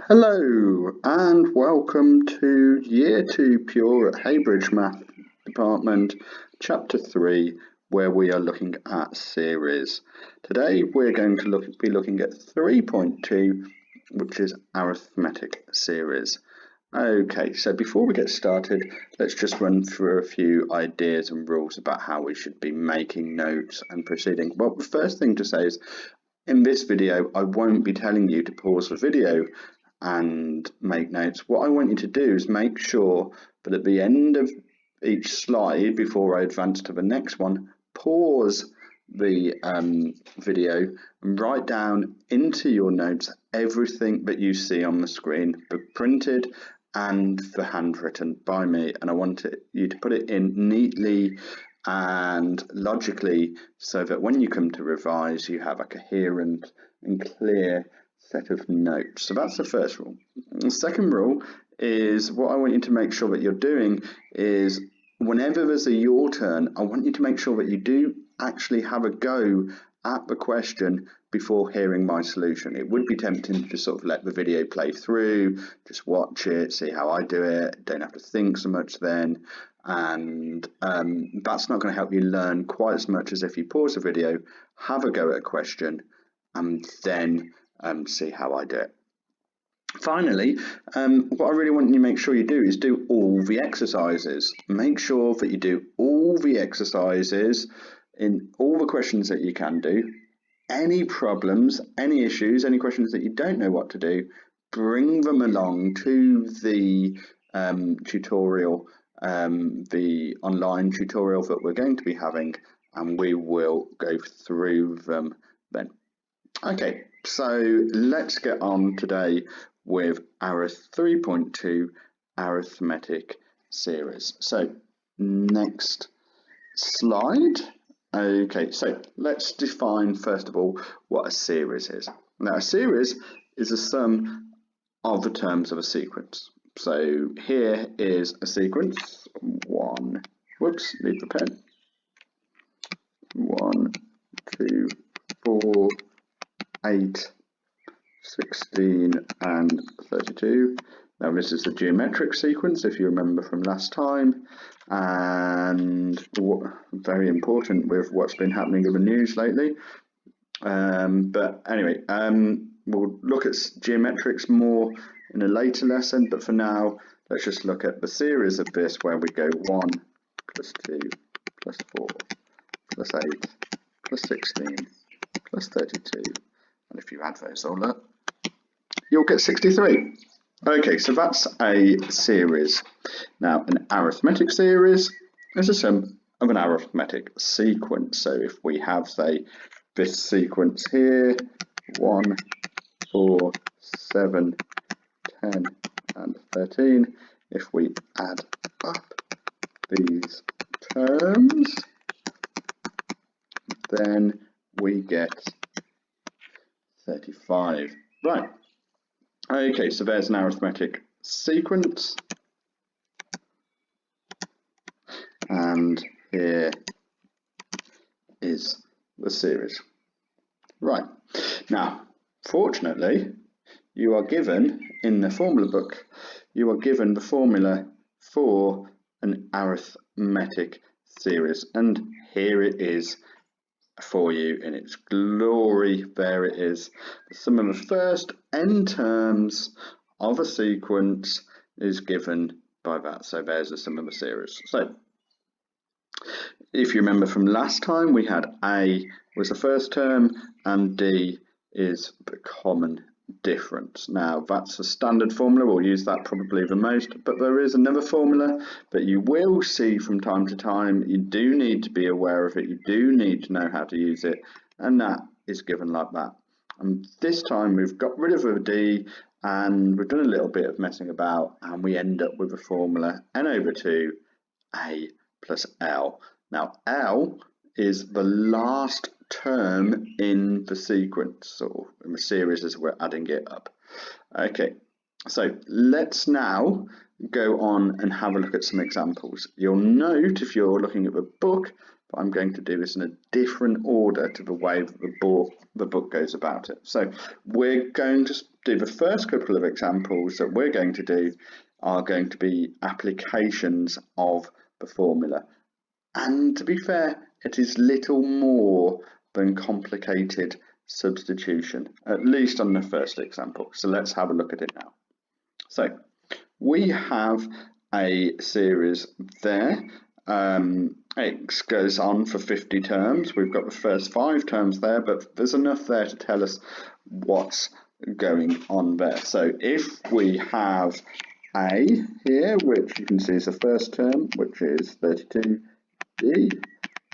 Hello and welcome to Year 2 Pure at Haybridge Math Department, Chapter 3, where we are looking at series. Today we're going to be looking at 3.2, which is arithmetic series. Okay, so before we get started, let's just run through a few ideas and rules about how we should be making notes and proceeding. Well, the first thing to say is, in this video, I won't be telling you to pause the video and make notes. What I want you to do is make sure that at the end of each slide, before I advance to the next one, pause the video and write down into your notes everything that you see on the screen, the printed and the handwritten by me, and I want you to put it in neatly and logically so that when you come to revise you have a coherent and clear set of notes. So that's the first rule. The second rule is, what I want you to make sure that you're doing is, whenever there's a your turn, I want you to make sure that you do actually have a go at the question before hearing my solution. It would be tempting to just sort of let the video play through, just watch it, see how I do it, don't have to think so much then, and that's not going to help you learn quite as much as if you pause the video, have a go at a question, and then see how I do it. Finally, what I really want you to make sure you do is do all the exercises. Make sure that you do all the exercises in all the questions that you can do. Any problems, any issues, any questions that you don't know what to do, bring them along to the tutorial, the online tutorial that we're going to be having, and we will go through them then. Okay, so let's get on today with our 3.2 arithmetic series. So next slide. Okay, so let's define first of all what a series is. Now, a series is a sum of the terms of a sequence. So here is a sequence. Leave the pen. 1, 2, 4, 8, 16 and 32. Now this is the geometric sequence, if you remember from last time, and very important with what's been happening in the news lately. But anyway, we'll look at geometrics more in a later lesson, but for now let's just look at the series of this, where we go 1 plus 2 plus 4 plus 8 plus 16 plus 32. And if you add those all up, you'll get 63. Okay, so that's a series. Now, an arithmetic series is a sum of an arithmetic sequence. So if we have, say, this sequence here, 1, 4, 7, 10, and 13, if we add up these terms, then we get 35. Right. Okay, so there's an arithmetic sequence. And here is the series. Right. Now, fortunately, you are given, in the formula book, you are given the formula for an arithmetic series. And here it is for you in its glory. There it is. The sum of the first n terms of a sequence is given by that. So there's the sum of the series. So if you remember from last time, we had A was the first term and D is the common difference. Now that's a standard formula, we'll use that probably the most, but there is another formula that you will see from time to time. You do need to be aware of it, you do need to know how to use it, and that is given like that. And this time we've got rid of a D and we've done a little bit of messing about, and we end up with a formula n over 2 A plus L. Now L is the last term in the sequence, or in the series as we're adding it up. Okay, so let's now go on and have a look at some examples. You'll note, if you're looking at the book, but I'm going to do this in a different order to the way that the book goes about it. So we're going to do the first couple of examples that we're going to do are going to be applications of the formula. And to be fair, it is little more than complicated substitution, at least on the first example. So let's have a look at it now. So we have a series there. X goes on for 50 terms. We've got the first 5 terms there, but there's enough there to tell us what's going on there. So if we have A here, which you can see is the first term, which is 32, D,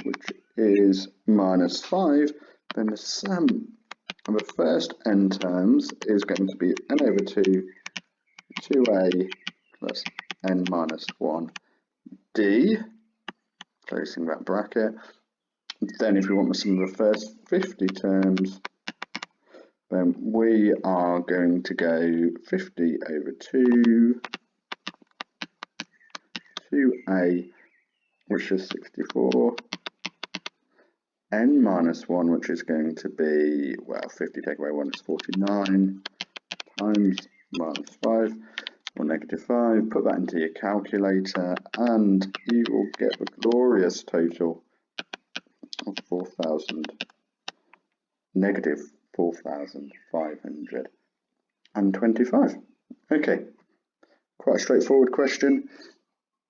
which is minus 5, then the sum of the first n terms is going to be n over 2, 2a plus n minus 1 d, closing that bracket. Then if we want the sum of the first 50 terms, then we are going to go 50 over 2, 2a, which is 64, n minus 1, which is going to be, well, 50 take away 1 is 49, times minus 5, or negative 5, put that into your calculator, and you will get the glorious total of negative 4,525. Okay, quite a straightforward question,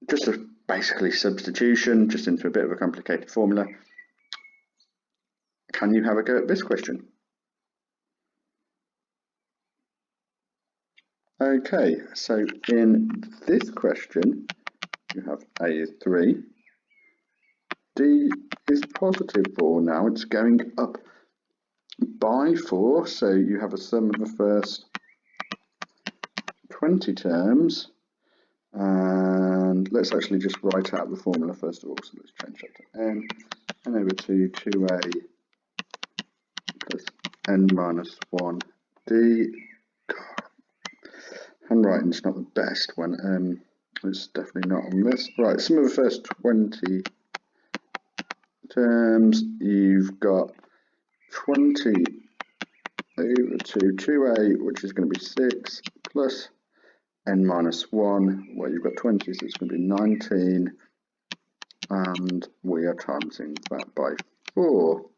just a basically substitution, just into a bit of a complicated formula. Can you have a go at this question? Okay, so in this question, you have A is 3, D is positive 4. Now it's going up by 4, so you have a sum of the first 20 terms, and let's actually just write out the formula first of all. So let's change that to n over 2, 2a plus n minus 1 d. Handwriting's not the best when it's definitely not on this. Right, sum of the first 20 terms, you've got 20 over 2, 2a, which is going to be 6, plus n minus 1, where you've got 20, so it's going to be 19, and we are timesing that by 4.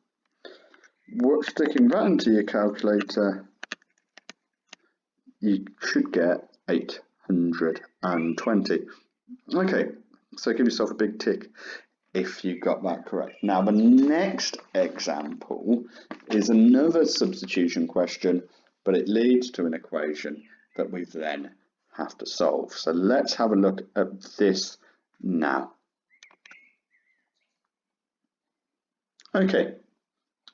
Sticking that into your calculator, you should get 820. Okay, so give yourself a big tick if you got that correct. Now the next example is another substitution question, but it leads to an equation that we then have to solve. So let's have a look at this now. Okay,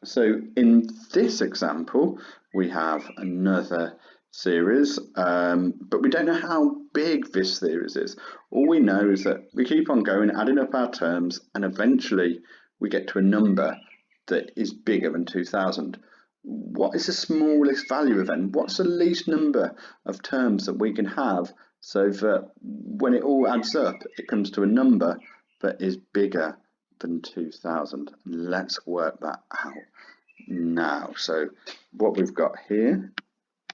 so in this example we have another series, but we don't know how big this series is. All we know is that we keep on going, adding up our terms, and eventually we get to a number that is bigger than 2000. What is the smallest value of n? What's the least number of terms that we can have so that when it all adds up, it comes to a number that is bigger than 2000? Let's work that out now. So what we've got here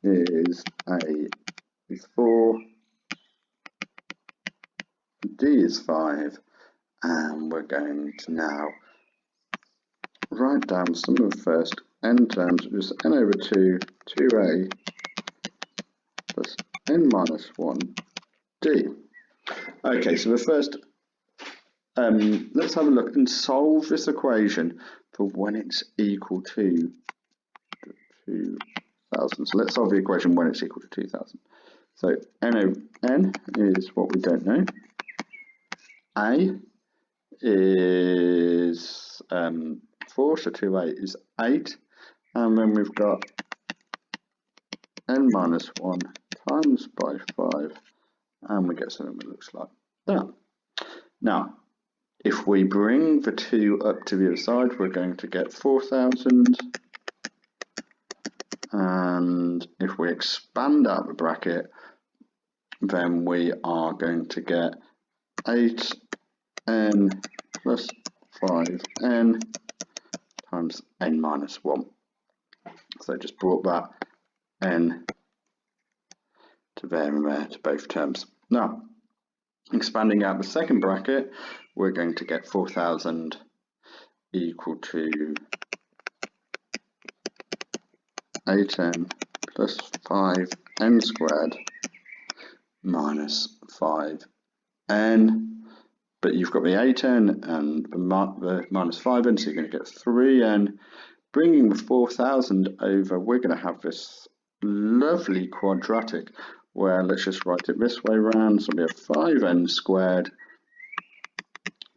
is A is 4, D is 5, and we're going to now write down sum of the first n terms, which is n over 2, 2a plus n minus 1 d. Okay, so the first, let's have a look and solve this equation for when it's equal to 2000. So let's solve the equation when it's equal to 2000. So n is what we don't know. A is 4, so 2a is 8, and then we've got n minus 1 times by 5, and we get something that looks like that. Now, if we bring the 2 up to the other side, we're going to get 4000, and if we expand out the bracket, then we are going to get 8n plus 5n times n minus 1. So just brought that n to there and there to both terms. Now, expanding out the second bracket, we're going to get 4,000 equal to 8n plus 5n squared minus 5n. But you've got the 8n and the minus 5n, so you're going to get 3n. Bringing the 4,000 over, we're going to have this lovely quadratic where, let's just write it this way round, so we have 5n squared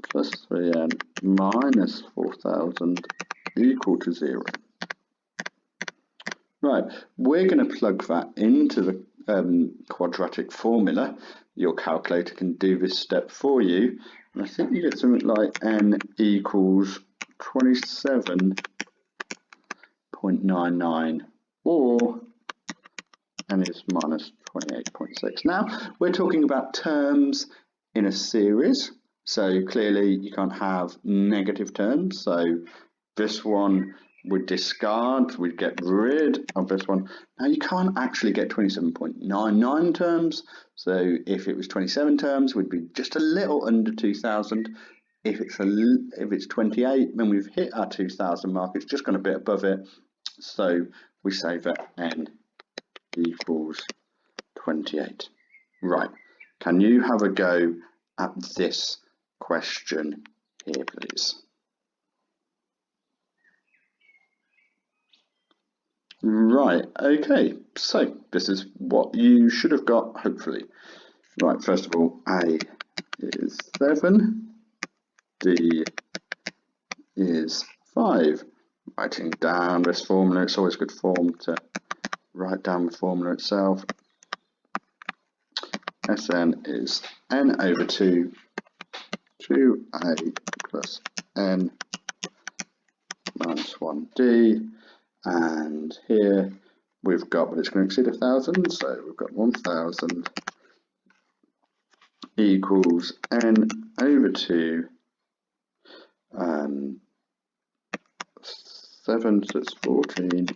plus 3n minus 4,000 equal to 0. Right, we're going to plug that into the quadratic formula. Your calculator can do this step for you, and I think you get something like n equals 27.99, or n is minus 28.6. Now, we're talking about terms in a series, so clearly you can't have negative terms, so this one would discard, we'd get rid of this one. Now you can't actually get 27.99 terms, so if it was 27 terms, we'd be just a little under 2,000. If it's 28, then we've hit our 2,000 mark, it's just gone a bit above it, so we say that n equals 28. Right, can you have a go at this question here, please? Right, okay, so this is what you should have got, hopefully. Right, first of all, A is 7, D is 5. Writing down this formula, it's always good form to write down the formula itself. Sn is n over 2, 2a plus n minus 1d. And here we've got, but it's going to exceed 1,000, so we've got 1,000 equals n over 2, 7, so it's 14,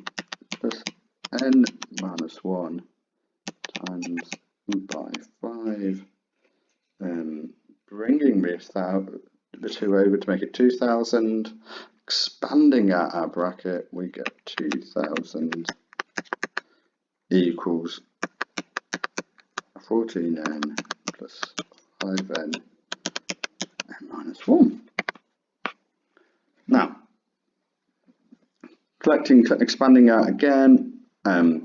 plus n minus 1 times by 5, bringing this out, the 2 over to make it 2,000. Expanding out our bracket, we get 2,000 equals 14n plus 5n and minus 1. Now, expanding out again,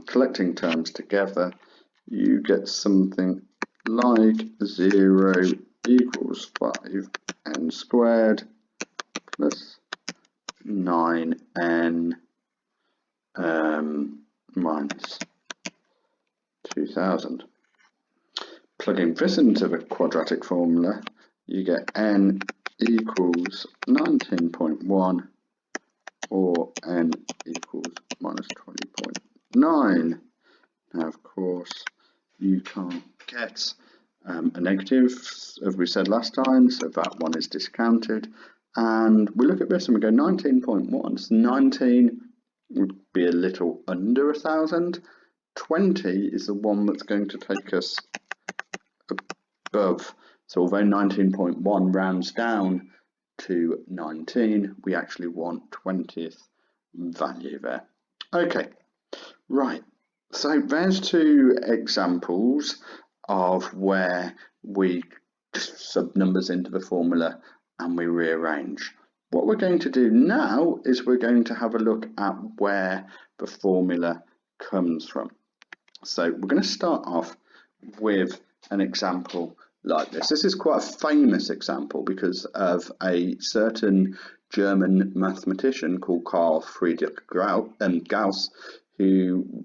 collecting terms together, you get something like 0 equals 5n squared plus 9n minus 2,000. Plugging this into the quadratic formula, you get n equals 19.1 or n equals minus 20.9. Now, of course, you can't get a negative, as we said last time, so that one is discounted. And we look at this and we go 19.1, so 19 would be a little under 1,000. 20 is the one that's going to take us above. So although 19.1 rounds down to 19, we actually want 20th value there. Okay, right. So there's two examples of where we just sub numbers into the formula and we rearrange. What we're going to do now is we're going to have a look at where the formula comes from. So we're going to start off with an example like this. This is quite a famous example because of a certain German mathematician called Carl Friedrich Gauss, who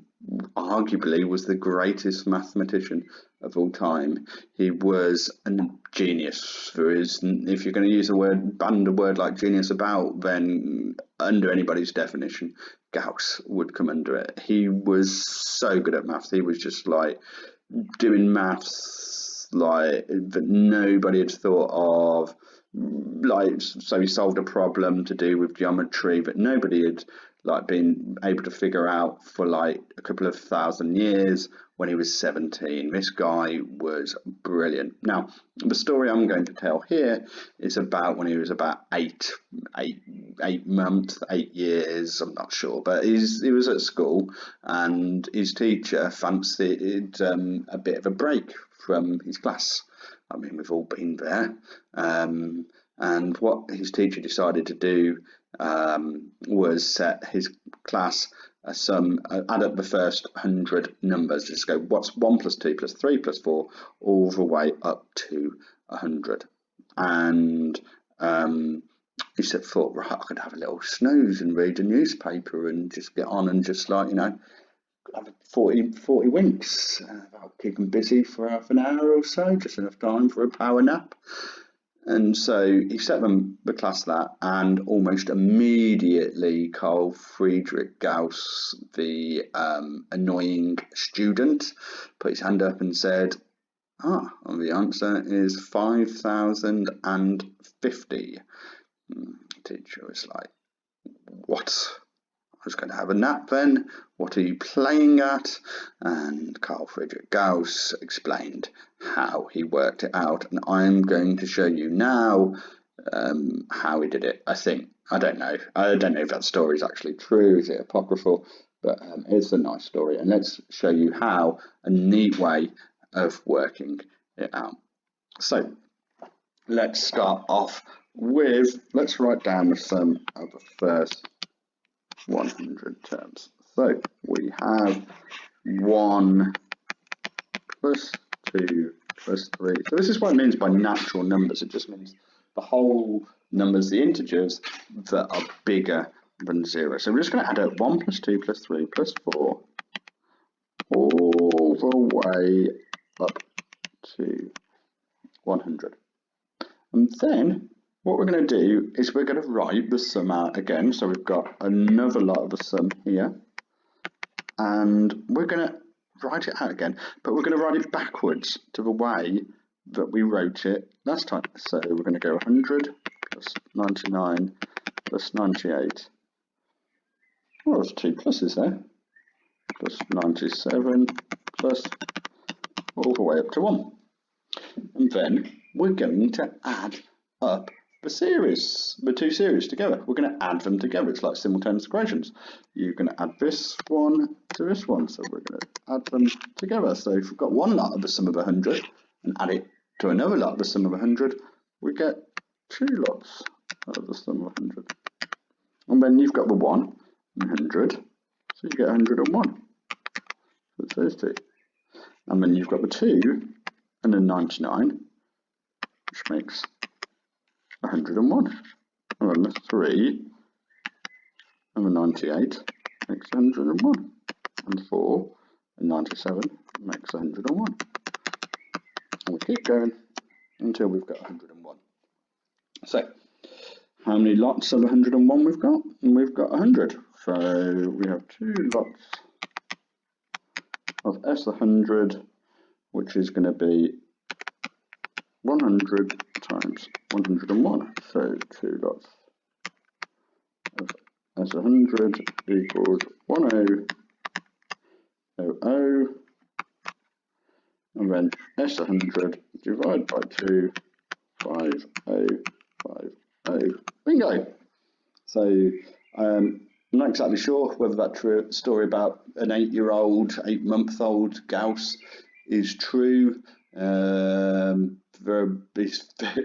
arguably was the greatest mathematician of all time. He was a genius for his, if you're going to use a word, band a word like genius about, then under anybody's definition, Gauss would come under it. He was so good at maths. He was just like doing maths like that nobody had thought of so he solved a problem to do with geometry that nobody had been able to figure out for a couple of thousand years when he was 17. This guy was brilliant. Now, the story I'm going to tell here is about when he was about eight months, 8 years, I'm not sure, but he was at school and his teacher fancied a bit of a break from his class. I mean, we've all been there. And what his teacher decided to do was set his class add up the first 100 numbers. Just go, what's 1 plus 2 plus 3 plus 4, all the way up to 100. And he said, thought, right, I could have a little snooze and read a newspaper and just get on and just have 40 winks, about keeping busy for half an hour or so, just enough time for a power nap. And so he set the class that, and almost immediately Carl Friedrich Gauss, the annoying student, put his hand up and said, well, the answer is 5,050. Teacher was like, what? I was going to have a nap then. What are you playing at? And Carl Friedrich Gauss explained how he worked it out, and I'm going to show you now how he did it. I don't know if that story is actually true. Is it apocryphal? But it's a nice story, and let's show you how a neat way of working it out. So let's start off with, let's write down the sum of the first 100 terms. So we have 1 plus 2 plus 3. So this is what it means by natural numbers. It just means the whole numbers, the integers that are bigger than 0. So we're just going to add up 1 plus 2 plus 3 plus 4 all the way up to 100. And then what we're going to do is we're going to write the sum out again. So we've got another lot of the sum here, and we're going to write it out again, but we're going to write it backwards to the way that we wrote it last time. So we're going to go 100 plus 99 plus 98. Well, there's 2 pluses there. Plus 97 plus all the way up to 1. And then we're going to add up the two series together. We're going to add them together. It's like simultaneous equations. You're going to add this one to this one, so we're going to add them together. So if we've got one lot of the sum of 100 and add it to another lot of the sum of 100, we get 2 lots of the sum of 100. And then you've got the 1 and 100, so you get 101. So it's those two. And then you've got the 2 and the 99, which makes 101. And then the 3 and the 98 makes 101. And 4 and 97 makes 101. And we keep going until we've got 101. So, how many lots of 101 we've got? And we've got 100. So we have 2 lots of S100, which is going to be 100 times 101. So 2 lots of S100 equals 1000, and then S100 divided by 2, 5050. Bingo! So I'm not exactly sure whether that story about an 8-month-old Gauss is true. It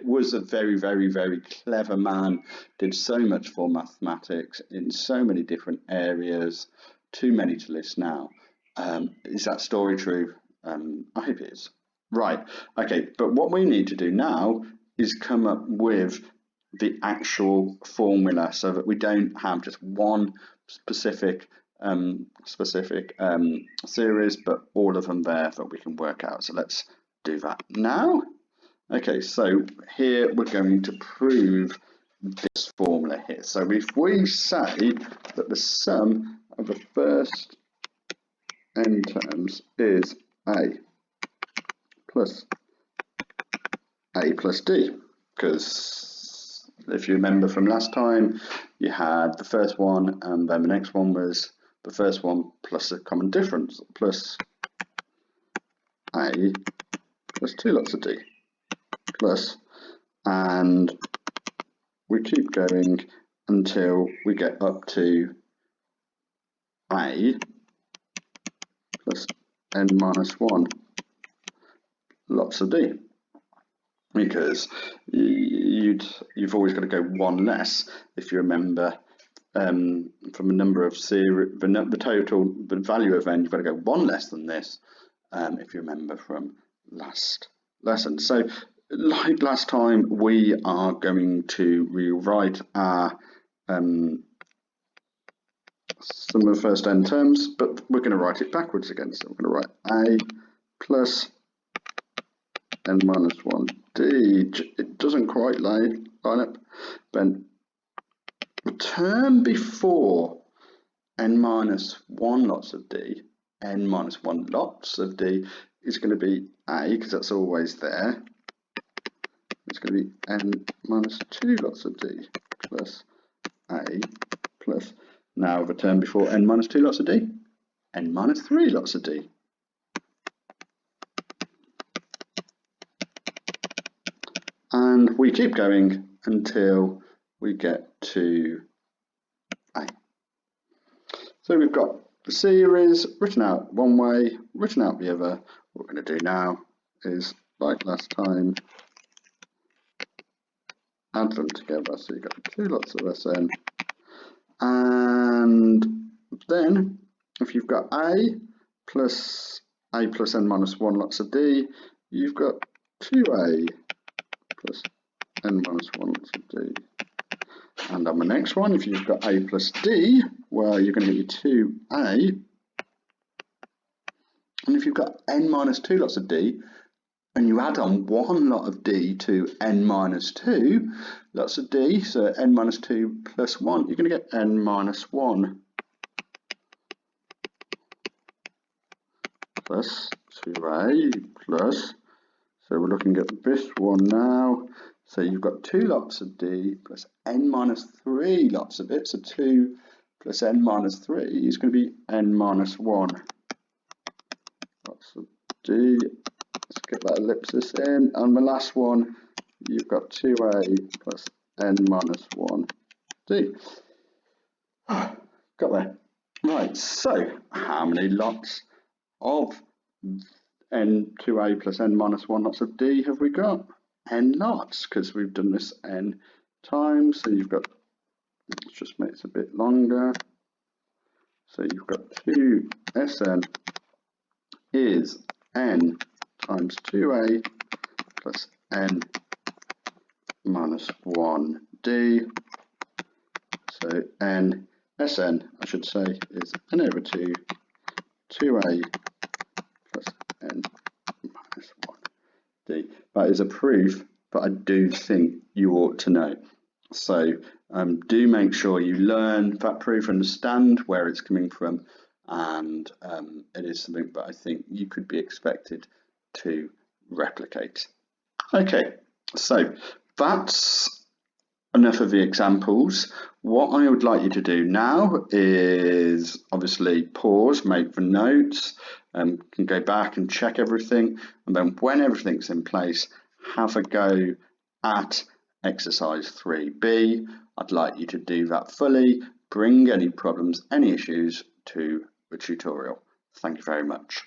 was a very, very, very clever man, did so much for mathematics in so many different areas, too many to list now. Is that story true? I hope it is. Right, okay, but what we need to do now is come up with the actual formula so that we don't have just one specific series, but all of them there that we can work out. So let's do that now. Okay, so here we're going to prove this formula here. So if we say that the sum of the first n terms is a plus d, because If you remember from last time, you had the first one and then the next one was the first one plus a common difference, plus A plus 2 lots of D, plus, and we keep going until we get up to A plus n minus 1 lots of D, because you've always got to go one less. If you remember from a number of series, the value of n, you've got to go one less than this, if you remember from last lesson. So like last time, we are going to rewrite our sum of the first n terms, but we're going to write it backwards again. So we're going to write a plus n minus 1d. It doesn't quite line up. Then the term before n minus 1 lots of d, n minus 1 lots of d, is going to be a, because that's always there. It's going to be n minus 2 lots of d plus a plus, now the term before n minus 2 lots of d, n minus 3 lots of d. And we keep going until we get to A. So we've got the series written out one way, written out the other. What we're going to do now is, like last time, add them together. So you've got 2 lots of Sn. And then, if you've got a plus n minus 1 lots of d, you've got 2a plus n minus 1 lots of d. And on the next one, if you've got a plus d, well, you're going to get your 2a. And if you've got n minus 2 lots of d, and you add on 1 lot of d to n minus 2 lots of d, so n minus 2 plus 1, you're going to get n minus 1 plus 2a plus, so we're looking at this one now, so you've got 2 lots of d plus n minus 3 lots of it, so 2 plus n minus 3 is going to be n minus 1 lots of d. Let's get that ellipsis in. And the last one, you've got 2a plus n minus 1d. Got there. Right, so how many lots of n2a plus n minus 1 lots of d have we got? N lots, because we've done this n times. So you've got, let's just make it a bit longer. So you've got 2Sn is n times 2a plus n minus 1d. So n, Sn, I should say, is n over 2, 2a plus n minus 1d. That is a proof that I do think you ought to know. So do make sure you learn that proof, understand where it's coming from, and it is something that I think you could be expected to replicate. Okay, so that's enough of the examples. What I would like you to do now is obviously pause, make the notes, can go back and check everything, and then when everything's in place, have a go at exercise 3B. I'd like you to do that fully, bring any problems, any issues to the tutorial. Thank you very much.